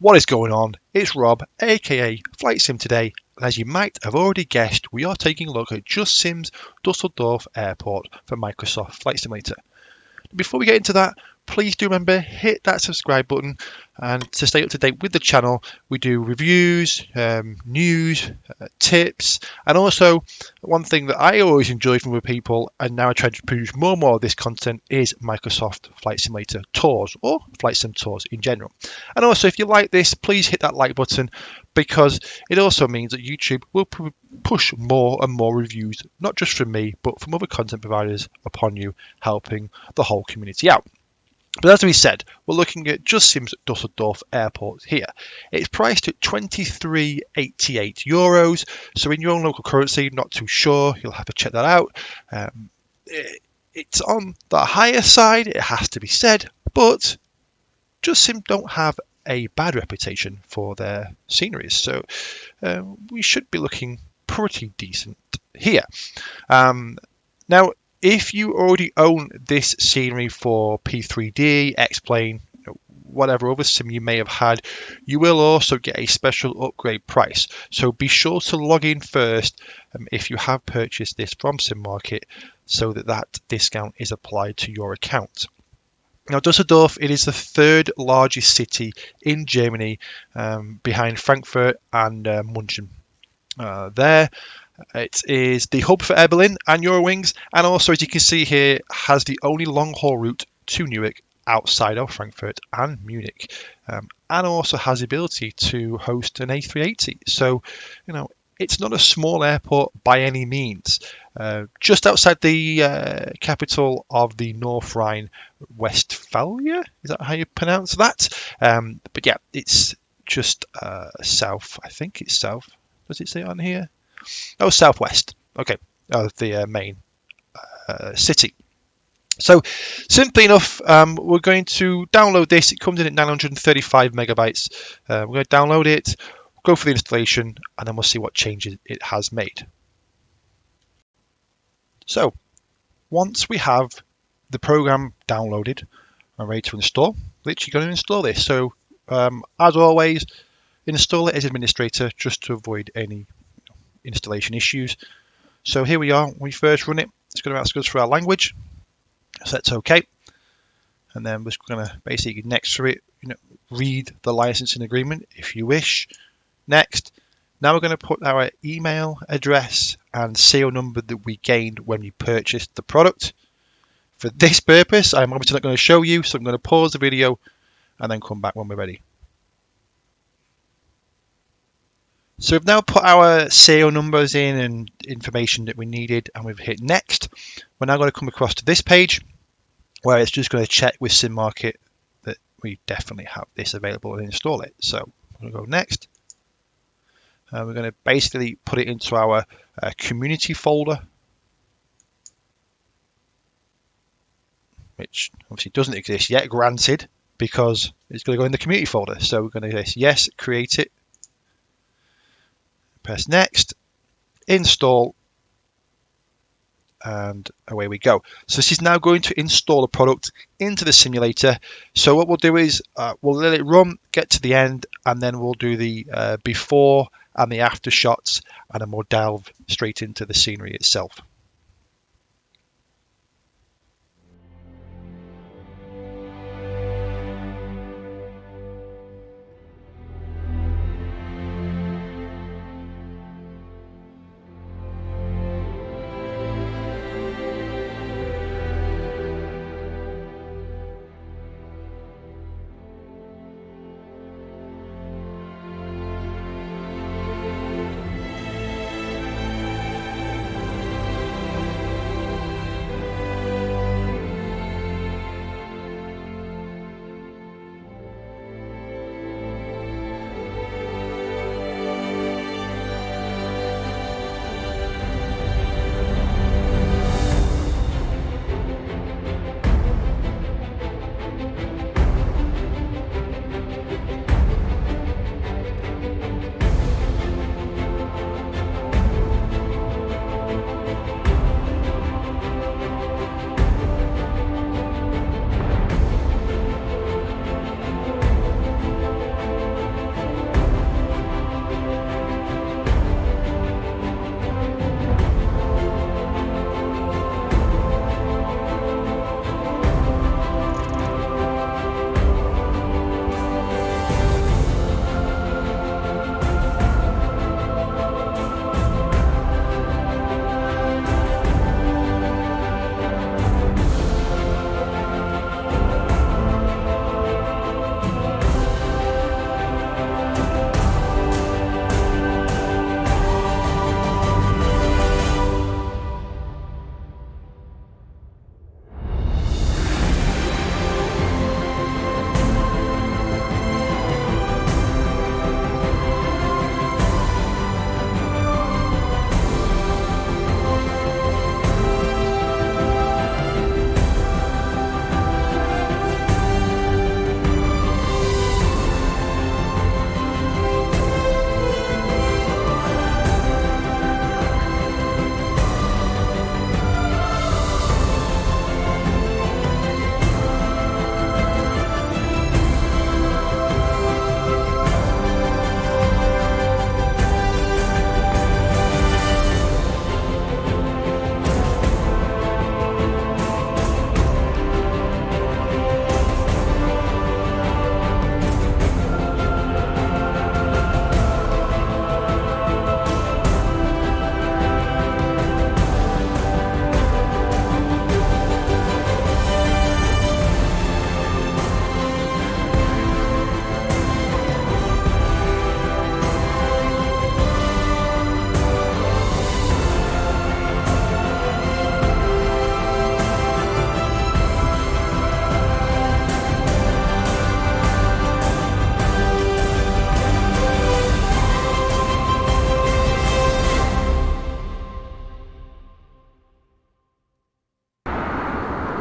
What is going on? It's Rob, aka Flightsimtoday, and as you might have already guessed, we are taking a look at JustSim Düsseldorf Airport for Microsoft Flight Simulator. Before we get into that, please do remember, hit that subscribe button, and to stay up to date with the channel, we do reviews, news, tips, and also one thing that I always enjoy from other people, and now I try to produce more and more of this content, is Microsoft Flight Simulator tours, or Flight Sim tours in general. And also, if you like this, please hit that like button, because it also means that YouTube will push more and more reviews, not just from me, but from other content providers upon you, helping the whole community out. But as we said, we're looking at JustSim Düsseldorf Airport here. It's priced at €23.88, so in your own local currency, not too sure, you'll have to check that out. It's on the higher side, it has to be said, but JustSim don't have a bad reputation for their sceneries, so we should be looking pretty decent here. Now, if you already own this scenery for P3D, X-Plane, whatever other sim you may have had, you will also get a special upgrade price. So be sure to log in first if you have purchased this from SimMarket, so that discount is applied to your account. Now, Düsseldorf, it is the third largest city in Germany, behind Frankfurt and Munich. It is the hub for Air Berlin and Eurowings, and also, as you can see here, has the only long-haul route to Newark outside of Frankfurt and Munich, and also has the ability to host an A380. So, it's not a small airport by any means. Just outside the capital of the North Rhine-Westphalia, is that how you pronounce that? But yeah, it's just south. I think it's south. Does it say on here? Oh, southwest. Okay, of the main city. So, simply enough, we're going to download this. It comes in at 935 megabytes. We're going to download it, go for the installation, and then we'll see what changes it has made. So, once we have the program downloaded and ready to install, literally going to install this. So, as always, install it as administrator just to avoid any installation issues. So here we are. When we first run it, it's going to ask us for our language. So that's okay. And then we're just going to basically next to it, read the licensing agreement if you wish. Next. Now we're going to put our email address and serial number that we gained when we purchased the product. For this purpose, I'm obviously not going to show you, so I'm going to pause the video and then come back when we're ready. So we've now put our serial numbers in and information that we needed, and we've hit next. We're now going to come across to this page where it's just going to check with SimMarket that we definitely have this available and install it. So I'm going to go next. We're going to basically put it into our community folder, which obviously doesn't exist yet, granted, because it's going to go in the community folder. So we're going to say yes, create it. Press next, install, and away we go. So this is now going to install the product into the simulator. So what we'll do is we'll let it run, get to the end, and then we'll do the before and the after shots, and then we'll delve straight into the scenery itself.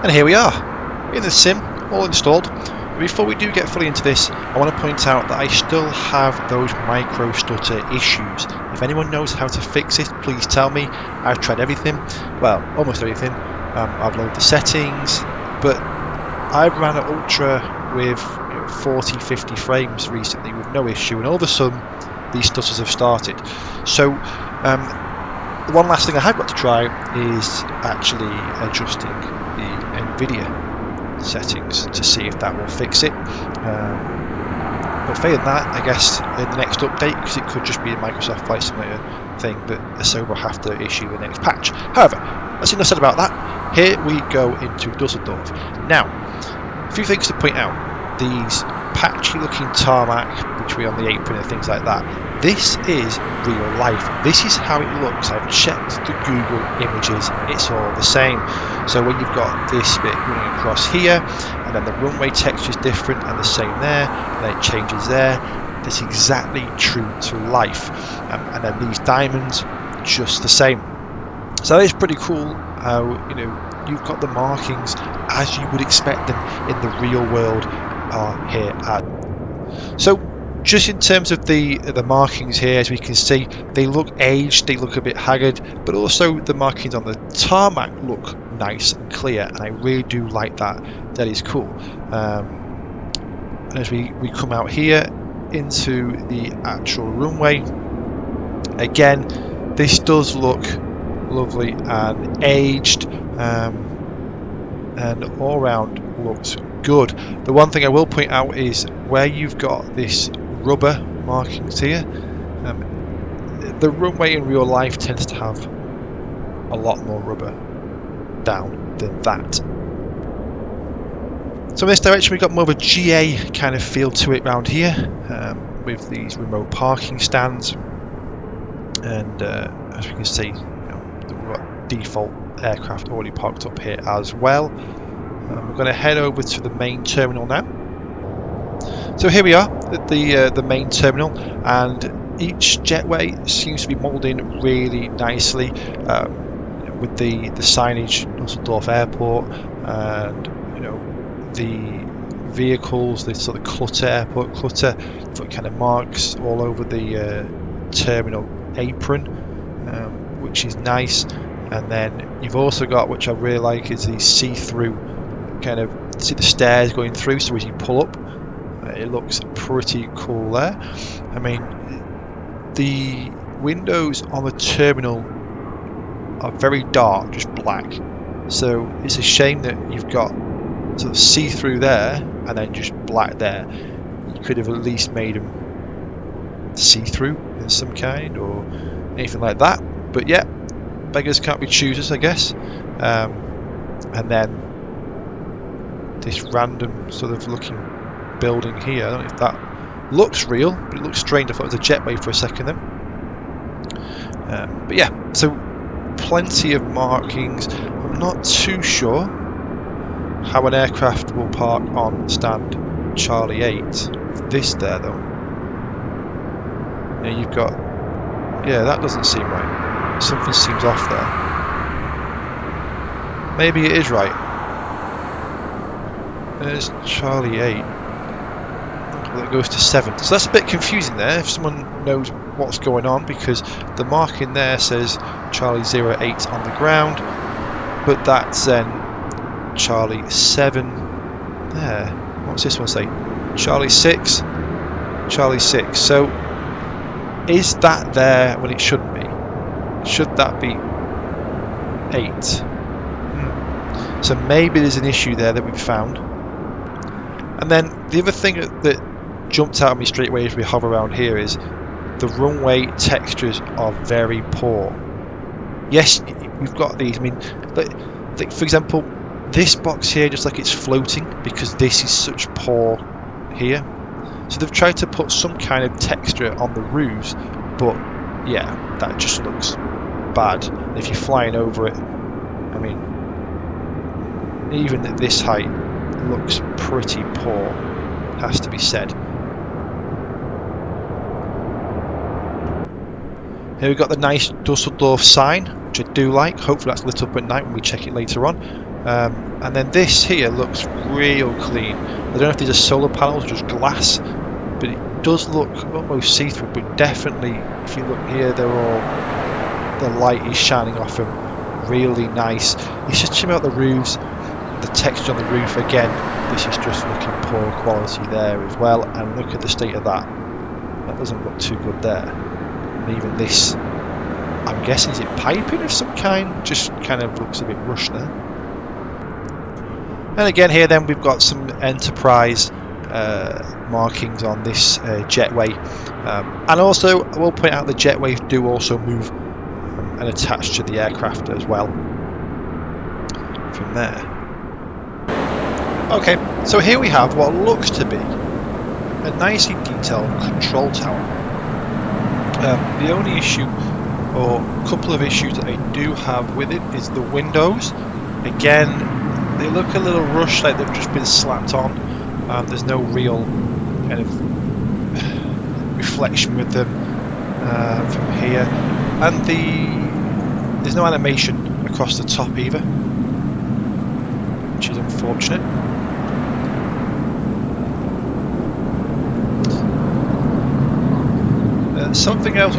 And here we are, in the sim, all installed. But before we do get fully into this, I want to point out that I still have those micro stutter issues. If anyone knows how to fix it, please tell me. I've tried everything, well, almost everything. I've loaded the settings, but I've ran at ultra with 40, 50 frames recently with no issue, and all of a sudden these stutters have started. So the one last thing I have got to try is actually adjusting the NVIDIA settings to see if that will fix it. But failing that, I guess in the next update, because it could just be a Microsoft Flight Simulator thing, but so we'll have to issue the next patch. However, that's enough said about that. Here we go into Dusseldorf. Now, a few things to point out. These patchy looking tarmac between on the apron and things like that. This is real life. This is how it looks. I've checked the Google images. It's all the same. So when you've got this bit running across here, and then the runway texture is different and the same there, and then it changes there. That's exactly true to life. And then these diamonds, just the same. So it's pretty cool how you've got the markings as you would expect them in the real world are here at. So just in terms of the markings here, as we can see, they look aged, they look a bit haggard, but also the markings on the tarmac look nice and clear, and I really do like that. That is cool. And as we come out here into the actual runway, again, this does look lovely and aged, and all around looks good. The one thing I will point out is where you've got this rubber markings here, the runway in real life tends to have a lot more rubber down than that. So in this direction we've got more of a GA kind of feel to it around here, with these remote parking stands, and as we can see, the default aircraft already parked up here as well. We're going to head over to the main terminal now. So here we are at the main terminal, and each jetway seems to be modelled in really nicely, with the signage Düsseldorf Airport, and the vehicles, the sort of clutter, airport clutter, kind of marks all over the terminal apron, which is nice. And then you've also got, which I really like, is these see-through kind of, see the stairs going through, so as you pull up, it looks pretty cool there. I mean, the windows on the terminal are very dark, just black, so it's a shame that you've got sort of see-through there and then just black there. You could have at least made them see-through in some kind or anything like that, but yeah, beggars can't be choosers, I guess. And then this random sort of looking building here, I don't know if that looks real, but it looks strange. I thought it was a jetway for a second then. But yeah, so plenty of markings. I'm not too sure how an aircraft will park on stand Charlie 8. This there though, you've got, yeah, that doesn't seem right. Something seems off there. Maybe it is right. There's Charlie 8. That goes to 7. So that's a bit confusing there, if someone knows what's going on, because the marking there says Charlie 08 on the ground, but that's then Charlie 7 there. What's this one say? Charlie 6. Charlie 6. So is that there when it shouldn't be? Should that be 8? So maybe there's an issue there that we've found. And then the other thing that jumped out at me straight away as we hover around here is the runway textures are very poor. Yes, we've got these. I mean, like for example, this box here, just like it's floating because this is such poor here. So they've tried to put some kind of texture on the roofs, but yeah, that just looks bad. And if you're flying over it, I mean, even at this height, it looks pretty poor, has to be said. Here we've got the nice Dusseldorf sign, which I do like. Hopefully that's lit up at night when we check it later on. And then this here looks real clean. I don't know if these are solar panels or just glass, but it does look almost see-through. But definitely, if you look here, the light is shining off them. Really nice. It's just checking out the roofs, the texture on the roof. Again, this is just looking poor quality there as well. And look at the state of that. That doesn't look too good there. And even this, I'm guessing, is it piping of some kind? Just kind of looks a bit rushed there. And again here then we've got some enterprise markings on this jetway. And also I will point out the jetways do also move and attach to the aircraft as well from there. Okay, so here we have what looks to be a nicely detailed control tower. The only issue, or a couple of issues that I do have with it, is the windows. Again, they look a little rushed, like they've just been slapped on. There's no real kind of reflection with them from here, and there's no animation across the top either, which is unfortunate. Something else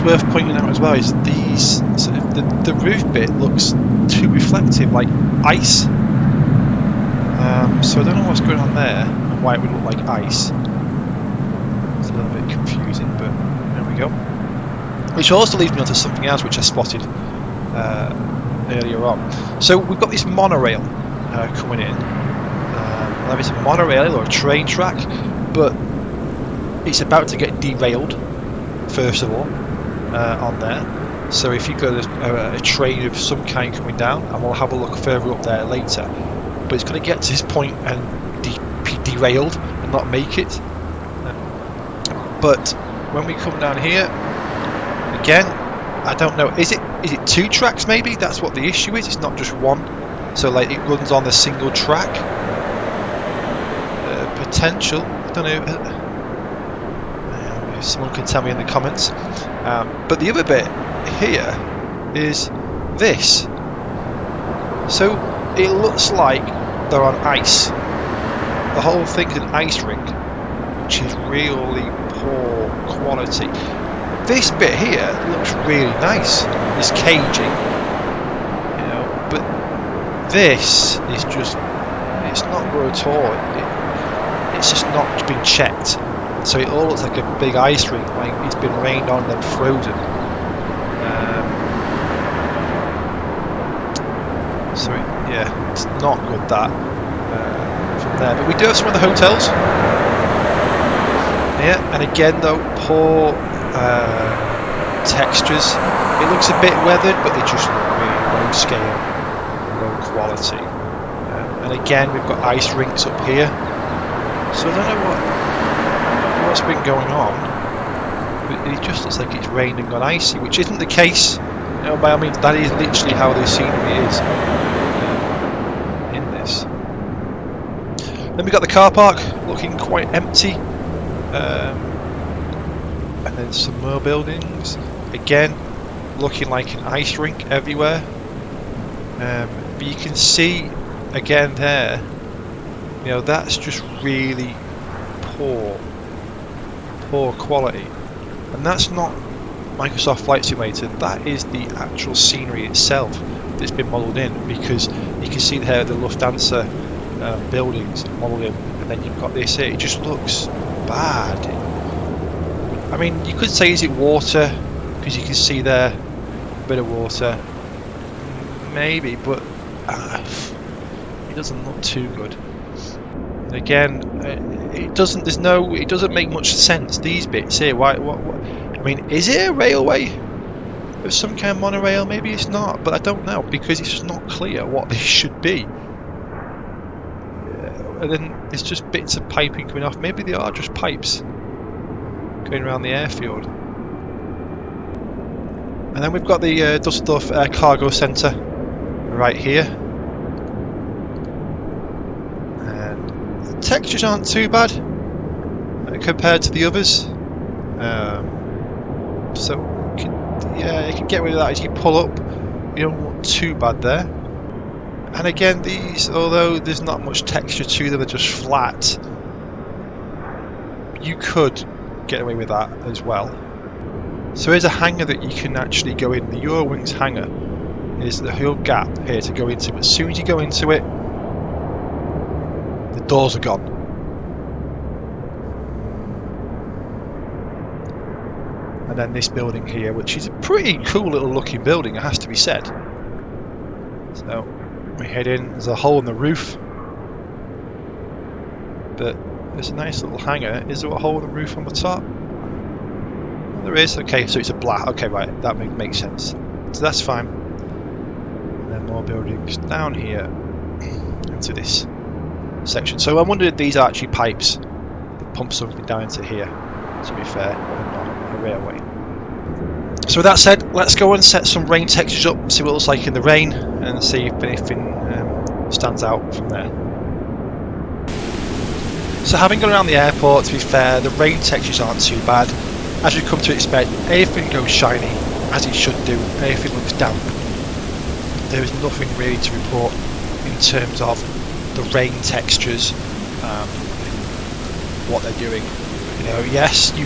worth pointing out as well is these sort of the roof bit looks too reflective, like ice. So I don't know what's going on there and why it would look like ice. It's a little bit confusing, but there we go. Which also leads me on to something else which I spotted earlier on. So we've got this monorail coming in. Whether it's a monorail or a train track, but it's about to get derailed first of all on there. So if you've got a train of some kind coming down, and we'll have a look further up there later, but it's going to get to this point and be derailed and not make it. But when we come down here again, I don't know, is it 2 tracks maybe? That's what the issue is. It's not just one, so like it runs on a single track. Potential, I don't know. Someone can tell me in the comments. But the other bit here is this. So it looks like they're on ice. The whole thing's an ice rink, which is really poor quality. This bit here looks really nice. It's cagey, you know, but this is just, it's not good at all. It's just not been checked. So it all looks like a big ice rink, like it's been rained on and then frozen. So yeah, it's not good that from there. But we do have some of the hotels. Yeah, and again though, poor textures. It looks a bit weathered, but they just look really low scale, low quality. And again, we've got ice rinks up here. So I don't know what's been going on, but it just looks like it's rained and gone icy, which isn't the case. You know, by all means, that is literally how the scenery is in this. Then we got the car park looking quite empty, and then some more buildings again looking like an ice rink everywhere. But you can see again there, you know, that's just really poor quality, and that's not Microsoft Flight Simulator. That is the actual scenery itself that's been modelled in, because you can see there the Lufthansa buildings modelled in, and then you've got this here. It just looks bad. I mean, you could say, is it water? Because you can see there a bit of water, maybe, but it doesn't look too good. And again, it doesn't make much sense, these bits here. Why? What? I mean, is it a railway of some kind of monorail? Maybe it's not, but I don't know, because it's just not clear what this should be. And then it's just bits of piping coming off. Maybe they are just pipes going around the airfield. And then we've got the Düsseldorf Cargo Centre right here. Textures aren't too bad compared to the others, so you can get rid of that as you pull up. You don't look too bad there. And again, these, although there's not much texture to them, they're just flat, you could get away with that as well. So here's a hangar that you can actually go in. The Eurowings hangar is the whole gap here to go into. But as soon as you go into it, the doors are gone. And then this building here, which is a pretty cool little looking building, it has to be said. So we head in, there's a hole in the roof, but there's a nice little hangar. Is there a hole in the roof on the top? There is. Okay, so it's a black. Okay, right, that makes sense. So that's fine. And then more buildings down here into this section. So I wondered if these are actually pipes that pump something down into here, to be fair, and not a railway. So with that said, let's go and set some rain textures up, see what it looks like in the rain, and see if anything stands out from there. So having gone around the airport, to be fair, the rain textures aren't too bad. As you come to expect, everything goes shiny, as it should do, everything looks damp. There is nothing really to report in terms of the rain textures, what they're doing. You know, yes, you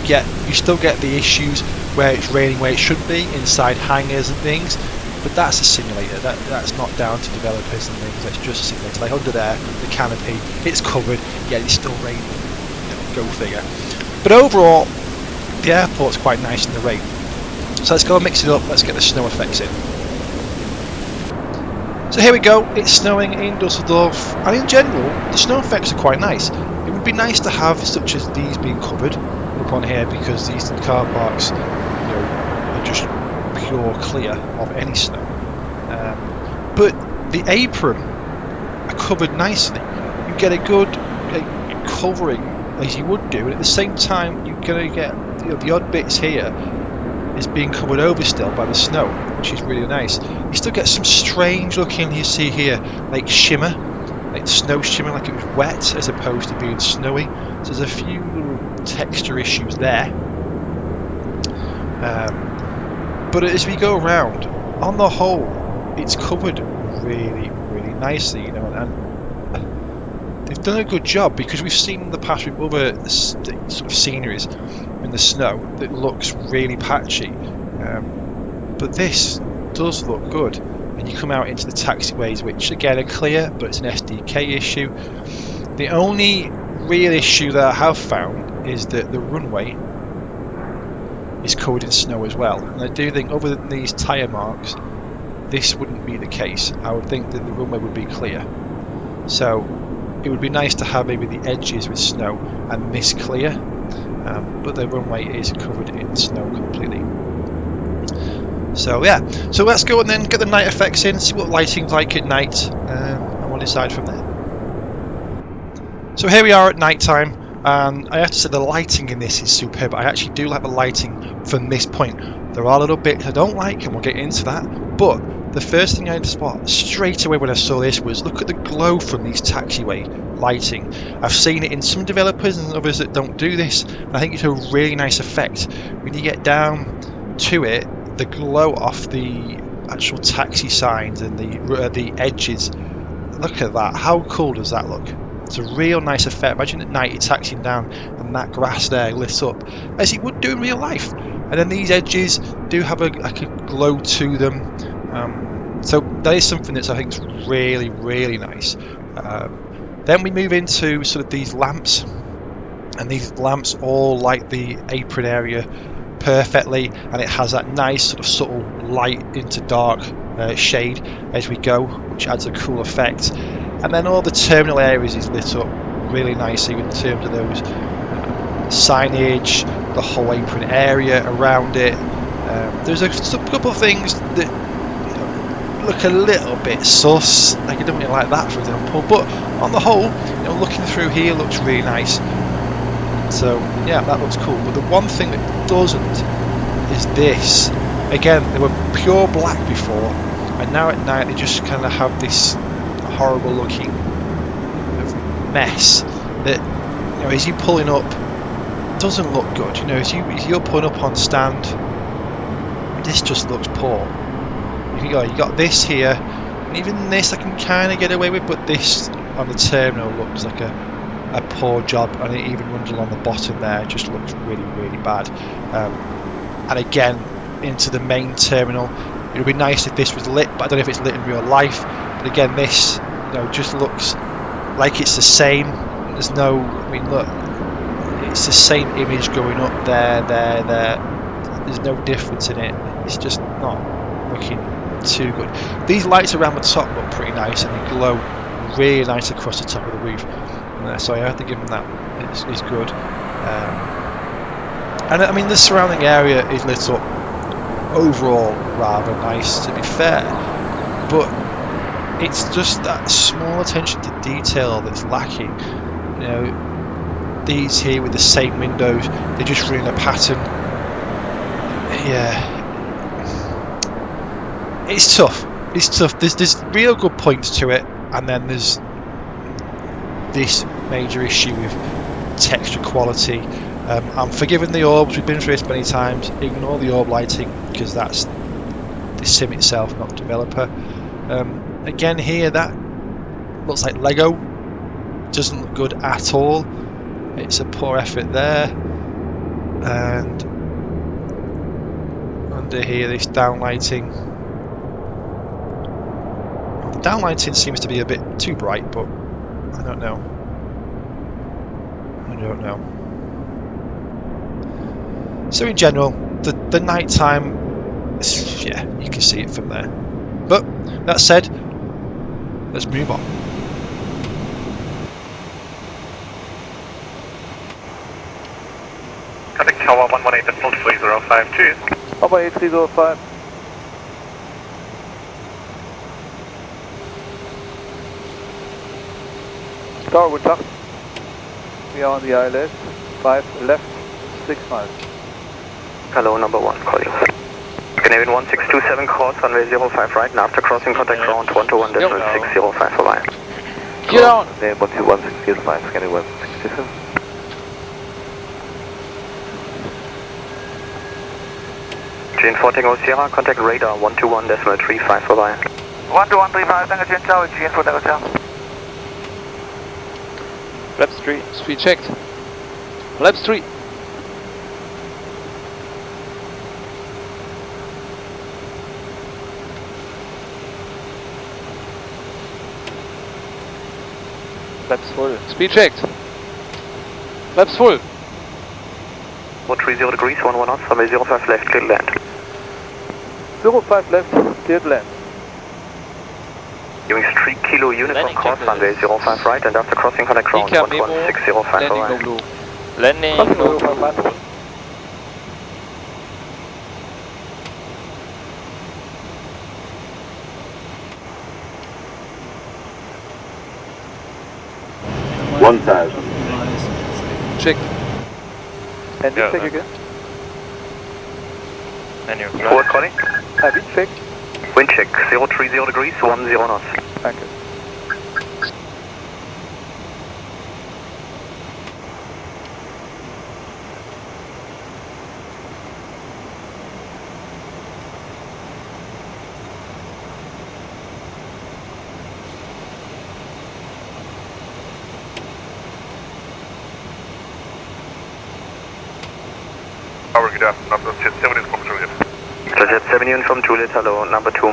still get the issues where it's raining where it should be, inside hangars and things, but that's a simulator. That's not down to developers and things. That's just a simulator. Like under there, the canopy, it's covered, yet it's still raining. You know, go figure. But overall, the airport's quite nice in the rain. So let's go and mix it up. Let's get the snow effects in. So here we go. It's snowing in Düsseldorf, and in general, the snow effects are quite nice. It would be nice to have such as these being covered up on here, because these car parks, you know, are just pure clear of any snow. But the apron are covered nicely. You get a good covering as you would do, and at the same time you're going to get, you know, the odd bits here is being covered over still by the snow, which is really nice. You still get some strange looking, you see here, like shimmer, like snow shimmer, like it was wet as opposed to being snowy. So there's a few little texture issues there. But as we go around, on the whole, it's covered really, really nicely, you know, and they've done a good job, because we've seen in the past with other sort of sceneries in the snow that looks really patchy, but this does look good. And you come out into the taxiways, which again are clear, but it's an SDK issue. The only real issue that I have found is that the runway is covered in snow as well, and I do think other than these tyre marks, this wouldn't be the case. I would think that the runway would be clear. So it would be nice to have maybe the edges with snow and this clear, but the runway is covered in snow completely. So yeah, so let's go and then get the night effects in, see what lighting's like at night, and we'll decide from there. So here we are at night time, and I have to say the lighting in this is superb. I actually do like the lighting from this point. There are little bits I don't like, and we'll get into that, but the first thing I had to spot straight away when I saw this was, look at the glow from these taxiway lighting. I've seen it in some developers and others that don't do this, and I think it's a really nice effect. When you get down to it, the glow off the actual taxi signs and the edges, look at that. How cool does that look? It's a real nice effect. Imagine at night you're taxiing down and that grass there lit up as it would do in real life, and then these edges do have like a glow to them. So that is something that I think is really, really nice. Then we move into sort of these lamps, and these lamps all light the apron area perfectly, and it has that nice sort of subtle light into dark shade as we go, which adds a cool effect. And then all the terminal areas is lit up really nicely in terms of those signage, the whole apron area around it. There's a couple of things that look a little bit sus, like I don't really like that, for example, but on the whole, you know, looking through here looks really nice. So yeah, that looks cool. But the one thing that doesn't is this. Again, they were pure black before, and now at night they just kind of have this horrible looking mess that, you know, as you pulling up, doesn't look good. You know, as you're pulling up on stand, this just looks poor. You got this here, And even this I can kind of get away with, but this on the terminal looks like a poor job, and it even runs along the bottom there. It just looks really, really bad. And again, into the main terminal. It would be nice if this was lit, but I don't know if it's lit in real life. But again, this, you know, just looks like it's the same. There's no, I mean, look, it's the same image going up there. There's no difference in it. It's just not looking too good. These lights around the top look pretty nice, and they glow really nice across the top of the roof. So I have to give them that. It's good. And I mean, the surrounding area is lit up overall rather nice, to be fair, but it's just that small attention to detail that's lacking. You know, these here with the same windows, they're just running a pattern. Yeah, it's tough. It's tough. There's real good points to it, and then there's this major issue with texture quality. I'm forgiving the orbs, we've been through this many times. Ignore the orb lighting, because that's the sim itself, not the developer. Again here, that looks like Lego. Doesn't look good at all. It's a poor effort there. And under here, this downlighting. The downlighting seems to be a bit too bright, but I don't know. So in general, the night time, yeah, you can see it from there. But that said, let's move on. Contact Tower 118 at 3052. 118 Tower, guten Tag. We are on the ILS, 5 left, 6 miles. Hello, number 1, call you. Canadian 1627, cross runway 05 right, and after crossing contact ground 121.605 for line. Get down! Name 121.605, Canadian 167. Gene 14 Sierra, contact radar 121.35 for line. 121.35, danke Gene, ciao, Gene 14 Sierra. Flaps 3, speed checked. Flaps 3. Flaps full. Speed checked. Flaps full. 130 degrees, 11 knots, runway 05 left, clear to land. 05 left, clear to land. Ewing 3 kilo uniform cross runway 05 right, and after crossing contact ground 11605 for line. Landing, go blue. Check. And yeah, check again. And you forward calling? Wind check. Wind check, 030 degrees, 10 knots. Thank you. Tower, good afternoon, number Jet 7 from Juliet. Jet 7 from Juliet, hello, number 2.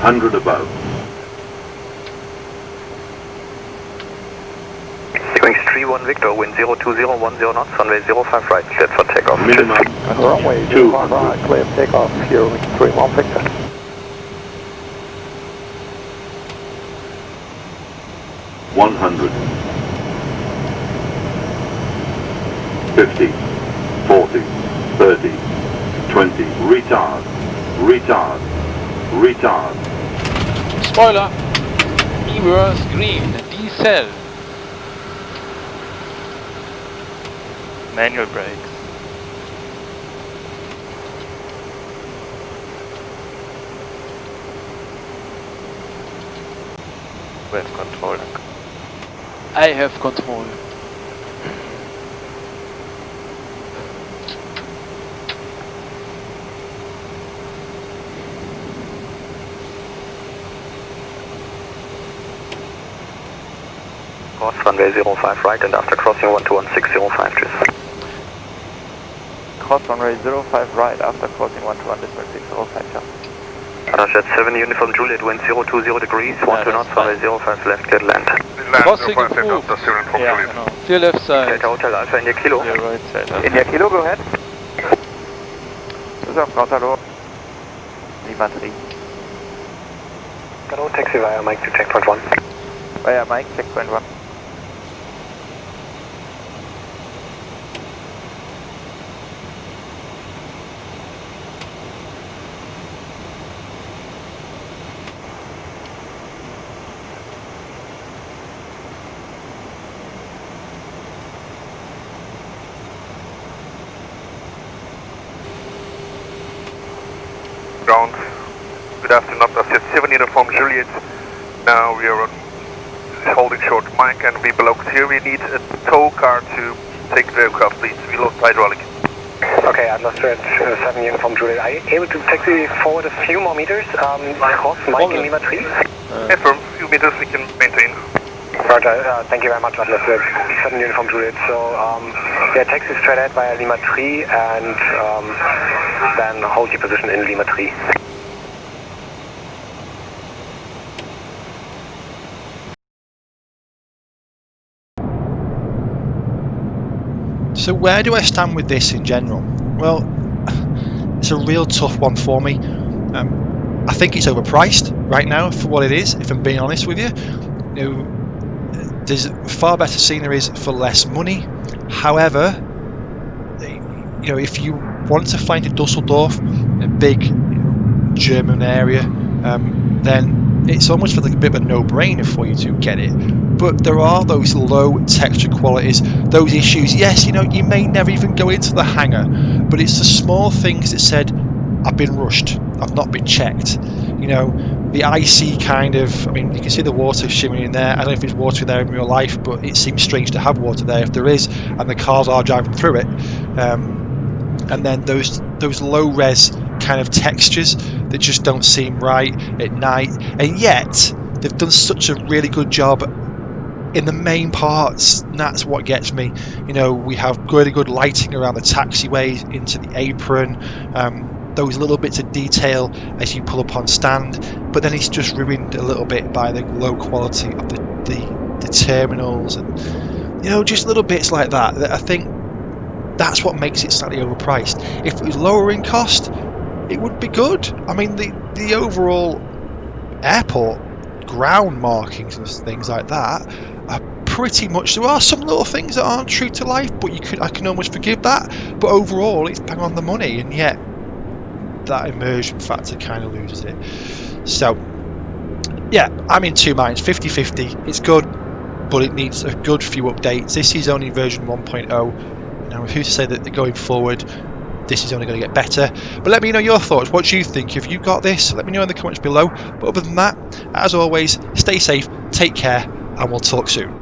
Hundred above. Ewing 31 Victor, wind 02010 knots, runway 05 right, cleared for takeoff. Minimum. Runway 05 right, clear for takeoff, here, wing 31 Victor. One 100. 50. 40. 30. 20. Retard. Retard. Retard. Spoiler! Reverse green, decel. Manual brakes. We have control. I have control. Cross runway 05 right and after crossing 121.605, cheers. Cross runway 05 right after crossing 121.605, yeah. Jet 7 Uniform Juliet, wind 020 degrees, 12 knots, runway 05 left, get land. Crossing approved. Yeah, genau. Clear left side. Delta Hotel Alpha India Kilo. Clear right side. India Kilo, go ahead. Düsseldorf Rotterdam. Lima 3. Hello, taxi via Mike to checkpoint 1. Via Mike, checkpoint 1. Ground. Good afternoon, Jet 7 Uniform Juliet. Now we are holding short Mike and we blocked here. We need a tow car to take the aircraft, please. We lost hydraulic. Okay, I've lost Jet 7 Uniform Juliet. Are you able to taxi forward a few more meters? Cross Mike in Lima 3? Yeah, for a few meters we can maintain. Roger, thank you very much, Atlas 7 Uniform Juliet. So, yeah, taxi straight ahead via Lima 3 and then hold your position in Lima 3. So where do I stand with this in general? Well, it's a real tough one for me. I think it's overpriced right now for what it is, if I'm being honest with you. You know, there's far better sceneries for less money. However, you know, if you want to fly into Düsseldorf, a big German area, then it's almost like a bit of a no-brainer for you to get it. But there are those low texture qualities, those issues. Yes, you know, you may never even go into the hangar, but it's the small things that said, I've been rushed, I've not been checked. You know, the icy kind of, I mean, you can see the water shimmering in there. I don't know if it's water there in real life, but it seems strange to have water there if there is, and the cars are driving through it. And then those low res kind of textures that just don't seem right at night, and yet they've done such a really good job in the main parts, and that's what gets me. You know, we have really good lighting around the taxiways, into the apron, those little bits of detail as you pull up on stand, but then it's just ruined a little bit by the low quality of the terminals, and you know, just little bits like that I think that's what makes it slightly overpriced. If it was lower in cost, it would be good. I mean, the overall airport ground markings and things like that are pretty much, there are some little things that aren't true to life, but I can almost forgive that, but overall it's bang on the money, and yet that immersion factor kind of loses it. So yeah, I'm in two minds. 50-50, it's good, but it needs a good few updates. This is only version 1.0. Now, who's to say that going forward this is only going to get better? But let me know your thoughts. What do you think? Have you got this? Let me know in the comments below. But other than that, as always, stay safe, take care, and we'll talk soon.